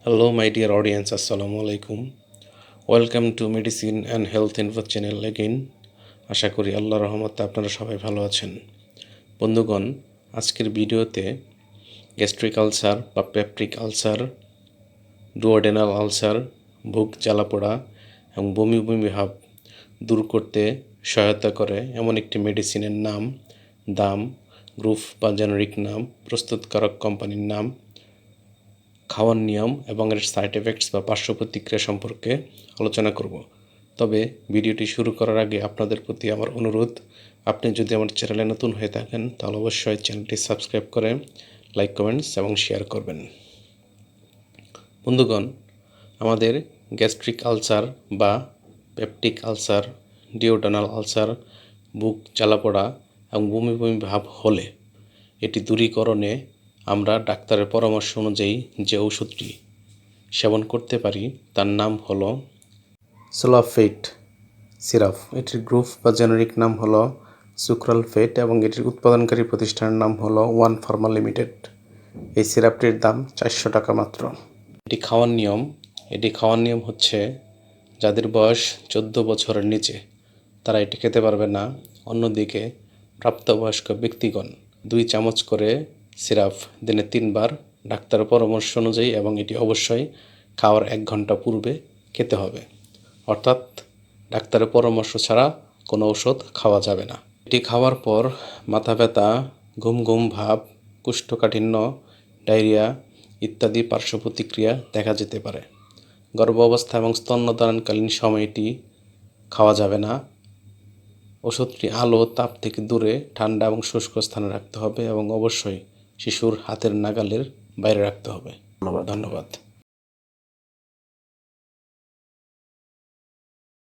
Hello, my dear audience. Assalamu alaikum. Welcome to Medicine and Health Info channel again. আশা করি আল্লাহর রহমতে আপনারা সবাই ভালো আছেন। বন্ধুগণ, আজকের ভিডিওতে গ্যাস্ট্রিক আলসার বা পেপটিক আলসার, ডুওডেনাল আলসার, বুক জ্বালাপোড়া এবং বমি বমি ভাব দূর করতে সহায়তা করে এমন একটি মেডিসিনের নাম, দাম, গ্রুপ বা জেনারিক নাম, প্রস্তুতকারক কোম্পানির নাম, খাওয়ার নিয়ম এবং এর সাইড এফেক্টস বা পার্শ্ব প্রতিক্রিয়া সম্পর্কে আলোচনা করব। তবে ভিডিওটি শুরু করার আগে আপনাদের প্রতি আমার অনুরোধ, আপনি যদি আমার চ্যানেলে নতুন হয়ে থাকেন তাহলে অবশ্যই চ্যানেলটি সাবস্ক্রাইব করে লাইক, কমেন্টস এবং শেয়ার করবেন। বন্ধুগণ, আমাদের গ্যাস্ট্রিক আলসার বা পেপটিক আলসার, ডিওডেনাল আলসার, বুক জ্বালাপোড়া এবং বমি বমি ভাব হলে এটি দূরীকরণে আমরা ডাক্তারের পরামর্শ অনুযায়ী যে ওষুধটি সেবন করতে পারি তার নাম হলো সুলাফেট সিরাপ। এটির গ্রুপ বা জেনারিক নাম হলো সুক্রালফেট এবং এটির উৎপাদনকারী প্রতিষ্ঠানের নাম হলো ওয়ান ফার্মা লিমিটেড। এই সিরাপটির দাম 400 টাকা মাত্র। এটি খাওয়ার নিয়ম হচ্ছে, যাদের বয়স 14 বছরের নিচে তারা এটি খেতে পারবে না। অন্যদিকে প্রাপ্তবয়স্ক ব্যক্তিগণ 2 চামচ করে সিরাপ দিনে 3 বার ডাক্তারের পরামর্শ অনুযায়ী, এবং এটি অবশ্যই খাওয়ার 1 ঘন্টা পূর্বে খেতে হবে। অর্থাৎ ডাক্তারের পরামর্শ ছাড়া কোনো ওষুধ খাওয়া যাবে না। এটি খাওয়ার পর মাথা ব্যথা, ঘুম ঘুম ভাব, কোষ্ঠকাঠিন্য, ডায়রিয়া ইত্যাদি পার্শ্ব প্রতিক্রিয়া দেখা যেতে পারে। গর্ভ অবস্থা এবং স্তন্যদানকালীন সময়টি খাওয়া যাবে না। ওষুধটি আলো তাপ থেকে দূরে ঠান্ডা এবং শুষ্ক স্থানে রাখতে হবে এবং অবশ্যই শিশুর হাতের নাগালের বাইরে রাখতে হবে। ধন্যবাদ।